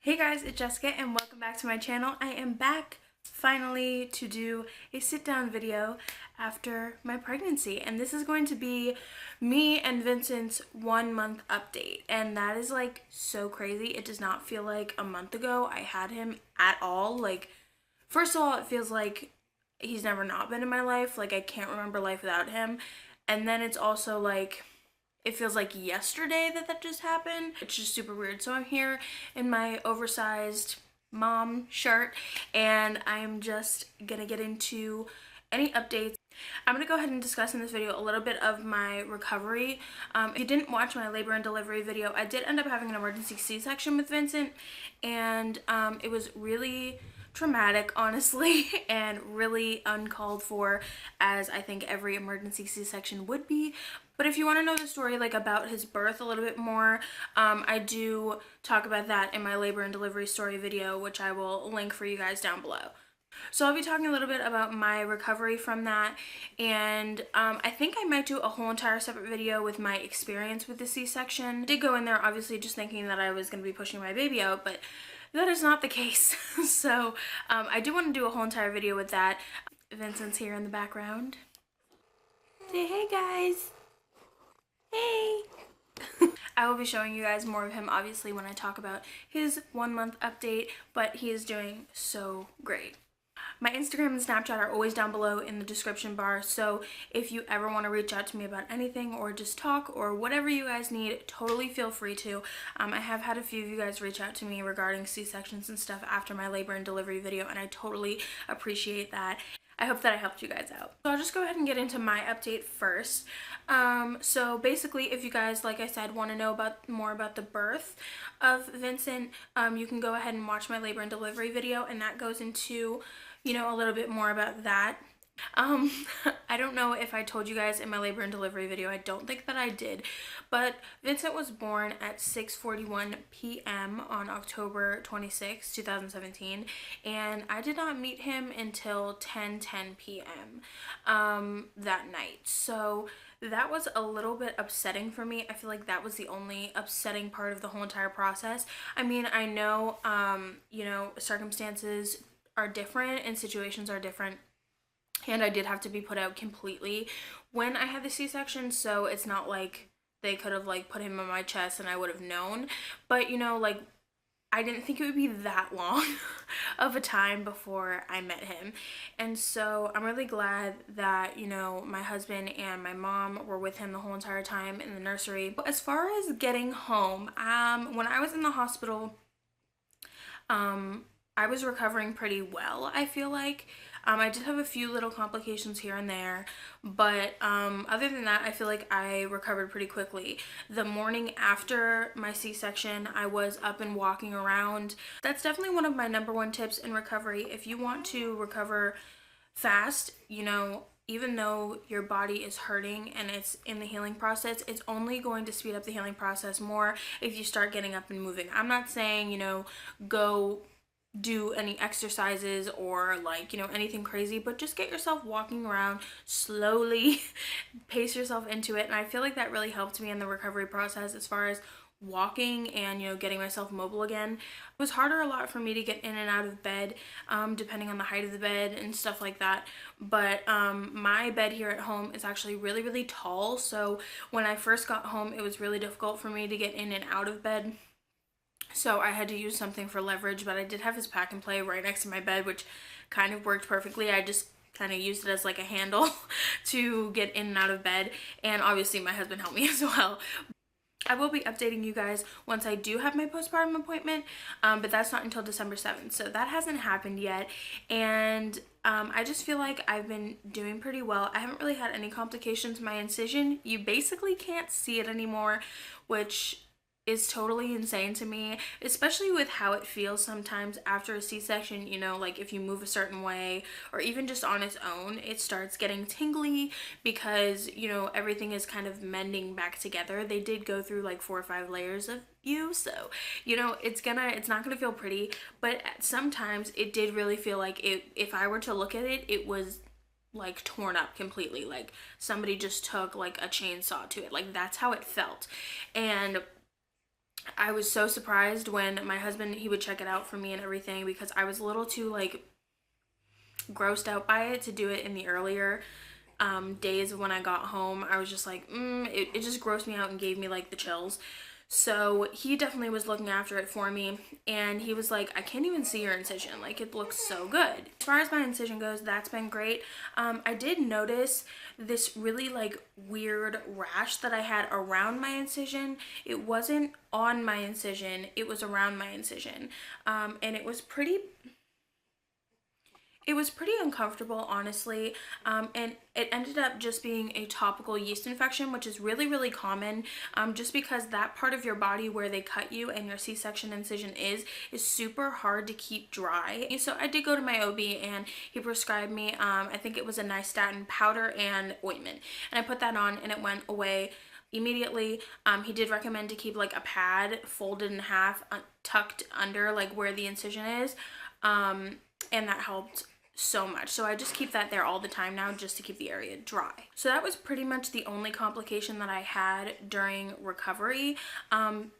Hey guys, it's Jessica and welcome back to my channel. I am back finally to do a sit down video after my pregnancy, and this is going to be me and Vincent's 1 month update, and that is like so crazy. It does not feel like a month ago I had him at all. Like, first of all, it feels like he's never not been in my life. Like, I can't remember life without him. And then it's also like it feels like yesterday that just happened. It's just super weird. So I'm here in my oversized mom shirt and I'm just gonna get into any updates. I'm gonna go ahead and discuss in this video a little bit of my recovery. If you didn't watch my labor and delivery video, I did end up having an emergency C-section with Vincent, and it was really traumatic, honestly, and really uncalled for, as I think every emergency C-section would be. But if you want to know the story, like, about his birth a little bit more, I do talk about that in my labor and delivery story video, which I will link for you guys down below. So I'll be talking a little bit about my recovery from that, and I think I might do a whole entire separate video with my experience with the C-section. I did go in there obviously just thinking that I was going to be pushing my baby out, but that is not the case. So I do want to do a whole entire video with that. Vincent's here in the background. Say hey guys. Hey. I will be showing you guys more of him obviously when I talk about his 1 month update, but he is doing so great. My Instagram and Snapchat are always down below in the description bar, so if you ever want to reach out to me about anything or just talk or whatever you guys need, totally feel free to. I have had a few of you guys reach out to me regarding C-sections and stuff after my labor and delivery video, and I totally appreciate that. I hope that I helped you guys out. So I'll just go ahead and get into my update first. So basically, if you guys, like I said, want to know more about the birth of Vincent, you can go ahead and watch my labor and delivery video, and that goes into, you know, a little bit more about that. I don't know if I told you guys in my labor and delivery video. I don't think that I did, but Vincent was born at 6:41 p.m. on October 26, 2017, and I did not meet him until 10:10 p.m. That night. So that was a little bit upsetting for me. I feel like that was the only upsetting part of the whole entire process. I mean, I know, you know, circumstances are different and situations are different, and I did have to be put out completely when I had the C-section, so it's not like they could have like put him on my chest and I would have known. But, you know, like, I didn't think it would be that long of a time before I met him. And so I'm really glad that, you know, my husband and my mom were with him the whole entire time in the nursery. But as far as getting home, when I was in the hospital, I was recovering pretty well, I feel like. I did have a few little complications here and there, but other than that, I feel like I recovered pretty quickly. The morning after my C-section, I was up and walking around. That's definitely one of my #1 tips in recovery. If you want to recover fast, you know, even though your body is hurting and it's in the healing process, it's only going to speed up the healing process more if you start getting up and moving. I'm not saying, you know, go do any exercises or, like, you know, anything crazy, but just get yourself walking around slowly. Pace yourself into it, and I feel like that really helped me in the recovery process as far as walking and, you know, getting myself mobile again. It was harder a lot for me to get in and out of bed, depending on the height of the bed and stuff like that. But my bed here at home is actually really tall, so when I first got home, it was really difficult for me to get in and out of bed. So I had to use something for leverage, but I did have his pack and play right next to my bed, which kind of worked perfectly. I just kind of used it as like a handle to get in and out of bed, and obviously my husband helped me as well. I will be updating you guys once I do have my postpartum appointment, but that's not until December 7th, so that hasn't happened yet. And I just feel like I've been doing pretty well. I haven't really had any complications. My incision, you basically can't see it anymore, which is totally insane to me, especially with how it feels sometimes after a C-section. You know, like, if you move a certain way or even just on its own, it starts getting tingly because, you know, everything is kind of mending back together. They did go through like 4 or 5 layers of you, so, you know, it's not gonna feel pretty, but sometimes it did really feel like if I were to look at it, it was like torn up completely, like somebody just took like a chainsaw to it. Like, that's how it felt. And I was so surprised when my husband, he would check it out for me and everything, because I was a little too like grossed out by it to do it in the earlier days when I got home. I was just like, it just grossed me out and gave me like the chills. So he definitely was looking after it for me, and he was like, I can't even see your incision, like it looks so good. As far as my incision goes, that's been great. I did notice this really like weird rash that I had around my incision. It wasn't on my incision, it was around my incision, and it was pretty uncomfortable, honestly, and it ended up just being a topical yeast infection, which is really, really common, just because that part of your body where they cut you and your C-section incision is super hard to keep dry. And so I did go to my OB, and he prescribed me, I think it was a nystatin powder and ointment, and I put that on, and it went away immediately. He did recommend to keep like a pad folded in half, tucked under like where the incision is, and that helped so much. So I just keep that there all the time now, just to keep the area dry. So that was pretty much the only complication that I had during recovery,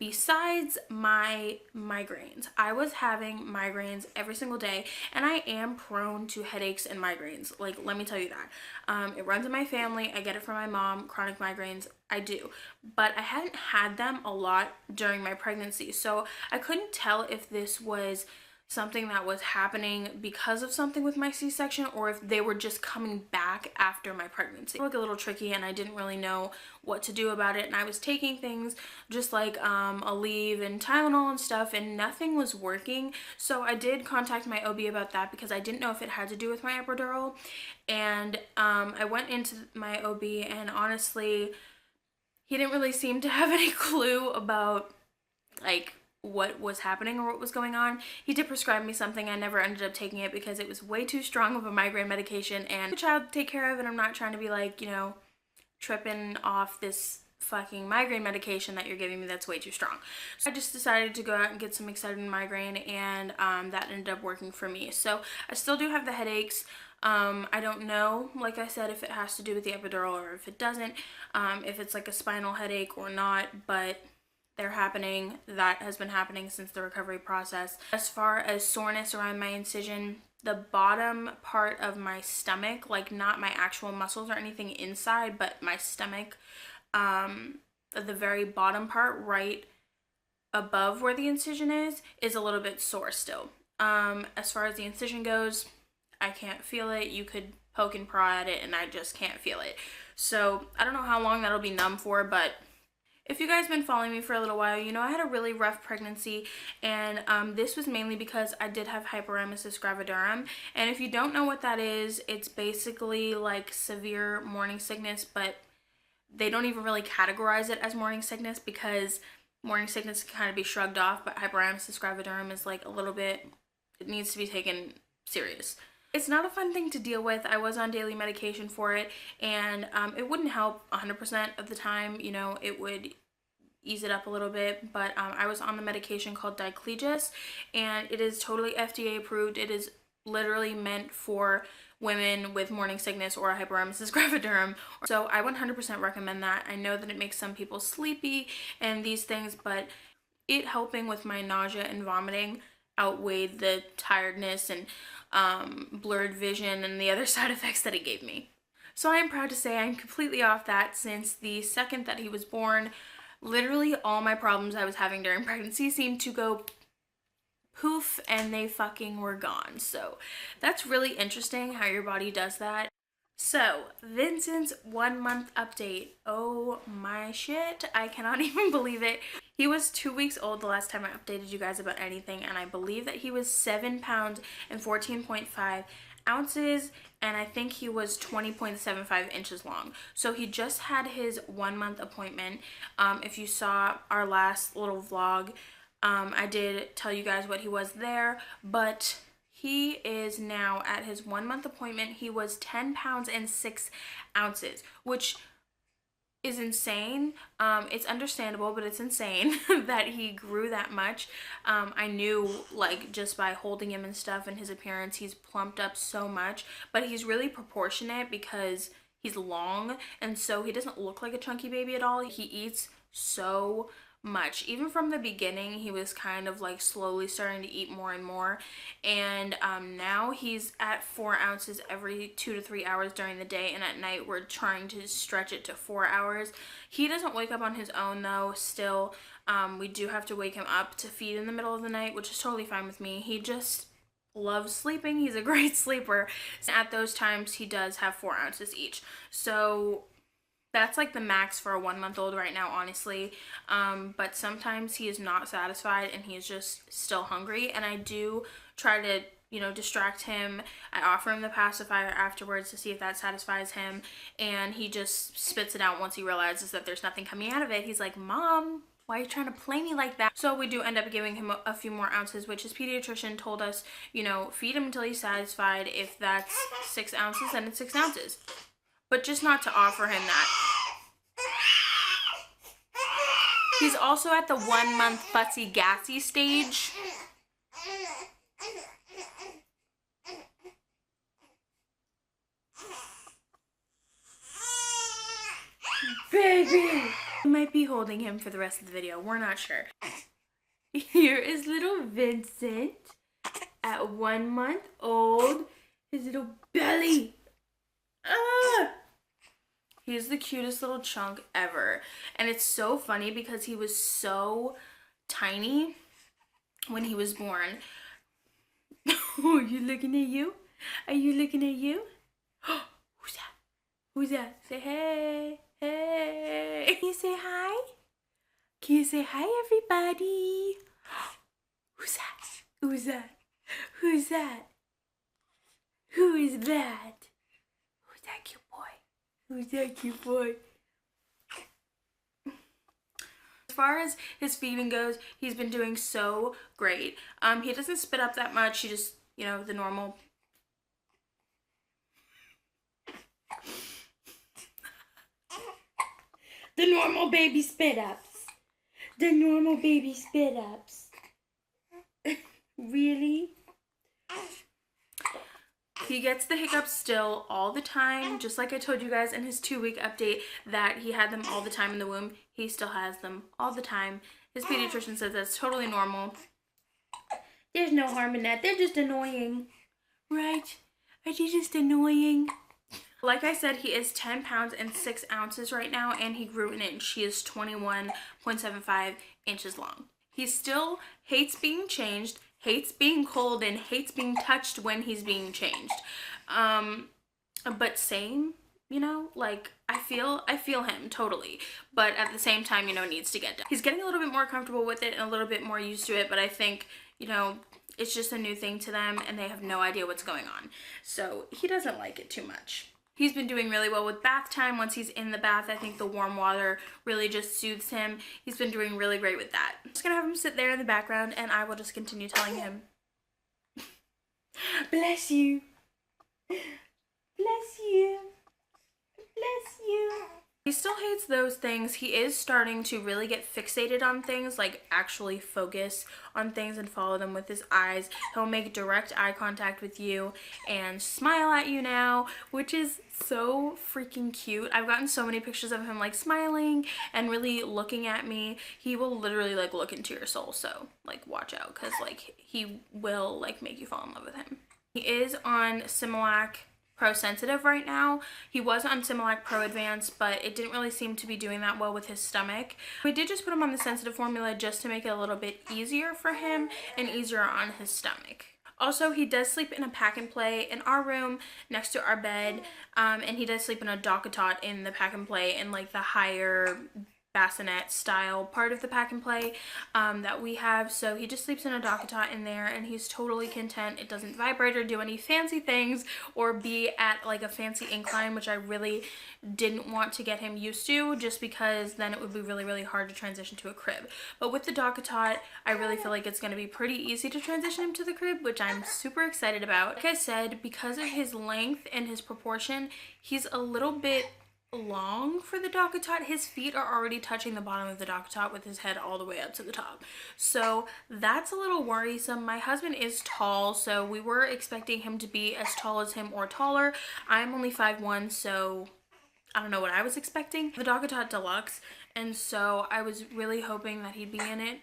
besides my migraines. I was having migraines every single day, and I am prone to headaches and migraines. Like, let me tell you that. It runs in my family. I get it from my mom, chronic migraines. I do, but I hadn't had them a lot during my pregnancy, so I couldn't tell if this was something that was happening because of something with my C-section, or if they were just coming back after my pregnancy. It was a little tricky, and I didn't really know what to do about it, and I was taking things just like Aleve and Tylenol and stuff, and nothing was working. So I did contact my OB about that, because I didn't know if it had to do with my epidural, and I went into my OB, and honestly, he didn't really seem to have any clue about like what was happening or what was going on. He did prescribe me something. I never ended up taking it because it was way too strong of a migraine medication, and the child to take care of, and I'm not trying to be like, you know, tripping off this fucking migraine medication that you're giving me that's way too strong. So I just decided to go out and get some Excedrin migraine, and that ended up working for me. So I still do have the headaches. I don't know, like I said, if it has to do with the epidural or if it doesn't, if it's like a spinal headache or not, but they're happening. That has been happening since the recovery process. As far as soreness around my incision, the bottom part of my stomach, like not my actual muscles or anything inside, but my stomach, the very bottom part right above where the incision is a little bit sore still. As far as the incision goes, I can't feel it. You could poke and prod at it, and I just can't feel it. So I don't know how long that'll be numb for, but if you guys been following me for a little while, you know I had a really rough pregnancy, and this was mainly because I did have hyperemesis gravidarum. And if you don't know what that is, it's basically like severe morning sickness, but they don't even really categorize it as morning sickness, because morning sickness can kind of be shrugged off, but hyperemesis gravidarum is like a little bit, it needs to be taken serious. It's not a fun thing to deal with. I was on daily medication for it, and it wouldn't help 100% of the time. You know, it would ease it up a little bit, but I was on the medication called Diclegis, and it is totally FDA approved. It is literally meant for women with morning sickness or hyperemesis gravidarum. So I 100% recommend that. I know that it makes some people sleepy and these things, but it helping with my nausea and vomiting outweighed the tiredness and blurred vision and the other side effects that it gave me. So I am proud to say I'm completely off that. Since the second that he was born, literally all my problems I was having during pregnancy seemed to go poof, and they fucking were gone. So that's really interesting how your body does that. So Vincent's 1 month update. Oh my shit, I cannot even believe it. He was 2 weeks old the last time I updated you guys about anything, and I believe that he was 7 pounds and 14.5 ounces, and I think he was 20.75 inches long. So he just had his 1 month appointment. If you saw our last little vlog, I did tell you guys what he was there, but he is now at his 1 month appointment. He was 10 pounds and 6 ounces, which is insane. It's understandable, but it's insane that he grew that much. I knew, like, just by holding him and stuff and his appearance, he's plumped up so much, but he's really proportionate because he's long, and so he doesn't look like a chunky baby at all. He eats so much. Even from the beginning, he was kind of like slowly starting to eat more and more, and now he's at 4 ounces every 2 to 3 hours during the day, and at night we're trying to stretch it to 4 hours. He doesn't wake up on his own though. Still, we do have to wake him up to feed in the middle of the night, which is totally fine with me. He just loves sleeping. He's a great sleeper. At those times he does have 4 ounces each, so that's like the max for a 1-month-old right now, honestly. But sometimes he is not satisfied and he is just still hungry, and I do try to, you know, distract him. I offer him the pacifier afterwards to see if that satisfies him, and he just spits it out once he realizes that there's nothing coming out of it. He's like, Mom, why are you trying to play me like that? So we do end up giving him a few more ounces, which his pediatrician told us, you know, feed him until he's satisfied. If that's 6 ounces, then it's 6 ounces. But just not to offer him that. He's also at the 1 month fussy gassy stage. Baby! I might be holding him for the rest of the video. We're not sure. Here is little Vincent at 1 month old. His little belly. Ah! He's the cutest little chunk ever. And it's so funny because he was so tiny when he was born. Oh, you looking at you? Are you looking at you? Who's that? Who's that? Say hey. Hey. Can you say hi? Can you say hi, everybody? Who's that? Who's that? Who's that? Who is that? Who's that cute boy? Who's that cute boy? As far as his feeding goes, he's been doing so great. He doesn't spit up that much. He just, you know, the normal. The normal baby spit ups. The normal baby spit ups. Really? He gets the hiccups still all the time, just like I told you guys in his 2-week update that he had them all the time in the womb. He still has them all the time. His pediatrician says that's totally normal. There's no harm in that. They're just annoying. Right? Are they just annoying? Like I said, he is 10 pounds and 6 ounces right now, and he grew an inch. He is 21.75 inches long. He still hates being changed, hates being cold, and hates being touched when he's being changed. But same, you know, like I feel him totally, but at the same time, you know, it needs to get done. He's getting a little bit more comfortable with it and a little bit more used to it, but I think, you know, it's just a new thing to them and they have no idea what's going on. So he doesn't like it too much. He's been doing really well with bath time. Once he's in the bath, I think the warm water really just soothes him. He's been doing really great with that. I'm just gonna have him sit there in the background and I will just continue telling him, bless you, bless you, bless you. He still hates those things. He is starting to really get fixated on things, like actually focus on things and follow them with his eyes. He'll make direct eye contact with you and smile at you now, which is so freaking cute. I've gotten so many pictures of him like smiling and really looking at me. He will literally like look into your soul, so like watch out, because like he will like make you fall in love with him. He is on Similac Pro Sensitive right now. He was on Similac Pro Advanced, but it didn't really seem to be doing that well with his stomach. We did just put him on the sensitive formula just to make it a little bit easier for him and easier on his stomach. Also, he does sleep in a pack and play in our room next to our bed, and he does sleep in a DockATot in the pack and play in like the higher bassinet style part of the pack and play that we have. So he just sleeps in a DockATot in there and he's totally content. It doesn't vibrate or do any fancy things or be at like a fancy incline, which I really didn't want to get him used to, just because then it would be really, really hard to transition to a crib. But with the DockATot, I really feel like it's going to be pretty easy to transition him to the crib, which I'm super excited about. Like I said, because of his length and his proportion, he's a little bit long for the DockATot. His feet are already touching the bottom of the DockATot with his head all the way up to the top. So that's a little worrisome. My husband is tall, so we were expecting him to be as tall as him or taller. I'm only 5'1", so I don't know what I was expecting. The DockATot Deluxe and so I was really hoping that he'd be in it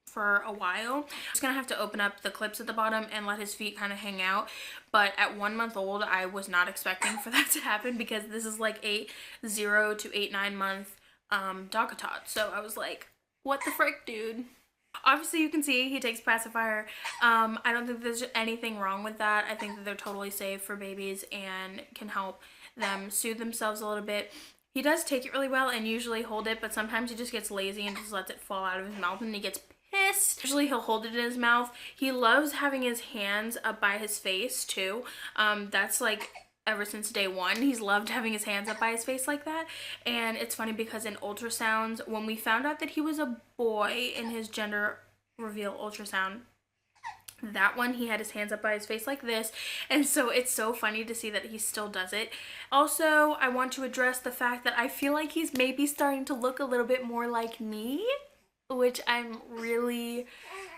for a while. I'm just gonna have to open up the clips at the bottom and let his feet kind of hang out. But at 1 month old, I was not expecting for that to happen because this is like a 0 to 8-9 month Dakatot. So I was like, what the frick, dude? Obviously you can see he takes pacifier. I don't think there's anything wrong with that. I think that they're totally safe for babies and can help them soothe themselves a little bit. He does take it really well and usually hold it, but sometimes he just gets lazy and just lets it fall out of his mouth and he gets pissed. Usually he'll hold it in his mouth. He loves having his hands up by his face too. That's like ever since day one. He's loved having his hands up by his face like that. And it's funny because in ultrasounds, when we found out that he was a boy in his gender reveal ultrasound, that one he had his hands up by his face like this, and so it's so funny to see that he still does it. Also, I want to address the fact that I feel like he's maybe starting to look a little bit more like me, which I'm really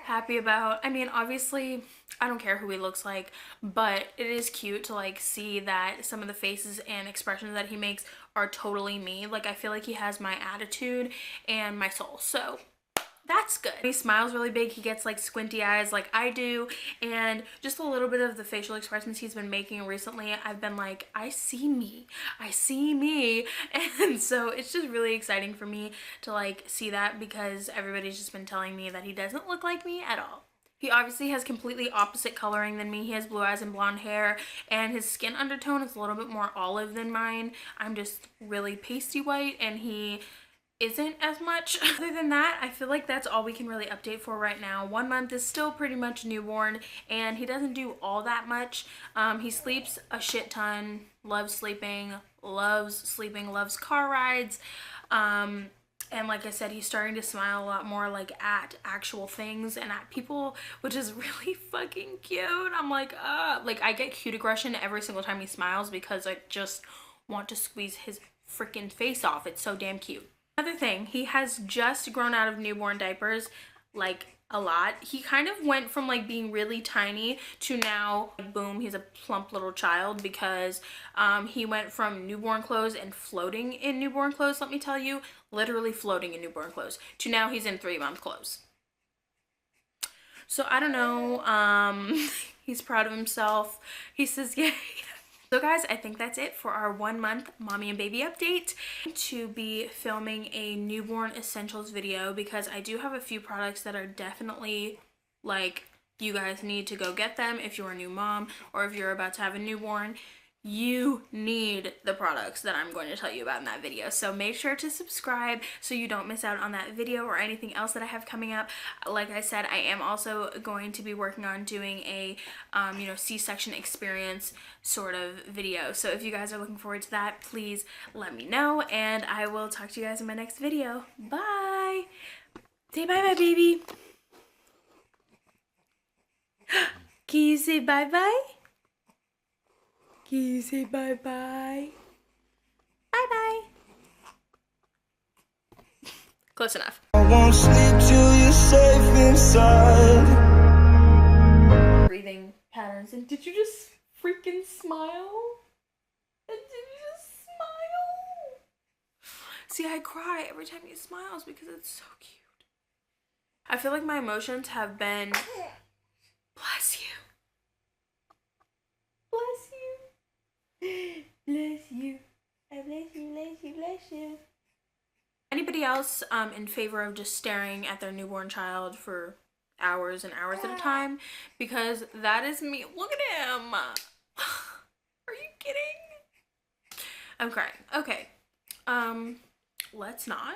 happy about. I mean, obviously I don't care who he looks like, but it is cute to like see that some of the faces and expressions that he makes are totally me. Like I feel like he has my attitude and my soul, so that's good. He smiles really big. He gets like squinty eyes like I do, and just a little bit of the facial expressions he's been making recently, I've been like, I see me, I see me. And so it's just really exciting for me to like see that because everybody's just been telling me that he doesn't look like me at all. He obviously has completely opposite coloring than me. He has blue eyes and blonde hair, and his skin undertone is a little bit more olive than mine. I'm just really pasty white and he isn't as much. Other than that, I feel like that's all we can really update for right now. 1 month is still pretty much newborn and he doesn't do all that much. He sleeps a shit ton, loves sleeping, loves car rides. And like I said, he's starting to smile a lot more like at actual things and at people, which is really fucking cute. I'm like I get cute aggression every single time he smiles because I just want to squeeze his freaking face off. It's so damn cute. Another thing, he has just grown out of newborn diapers, like a lot. He kind of went from like being really tiny to now, boom, he's a plump little child because he went from newborn clothes and floating in newborn clothes, let me tell you, literally floating in newborn clothes, to now he's in 3-month clothes. So I don't know, he's proud of himself. He says, yeah. So guys, I think that's it for our 1 month mommy and baby update. To be filming a newborn essentials video because I do have a few products that are definitely like, you guys need to go get them if you're a new mom or if you're about to have a newborn. You need the products that I'm going to tell you about in that video. So make sure to subscribe so you don't miss out on that video or anything else that I have coming up. Like I said, I am also going to be working on doing a C-section experience sort of video. So if you guys are looking forward to that, please let me know and I will talk to you guys in my next video. Bye! Say bye-bye, baby. Can you say bye-bye? Can you say bye-bye? Bye-bye. Close enough. I won't sleep till you're safe inside. Breathing patterns. And did you just freaking smile? And did you just smile? See, I cry every time he smiles because it's so cute. I feel like my emotions have been... Bless you. Bless you. Bless you. I bless you, bless you, bless you. Anybody else in favor of just staring at their newborn child for hours and hours at a time? Because that is me. Look at him. Are you kidding? I'm crying. Okay. Let's not.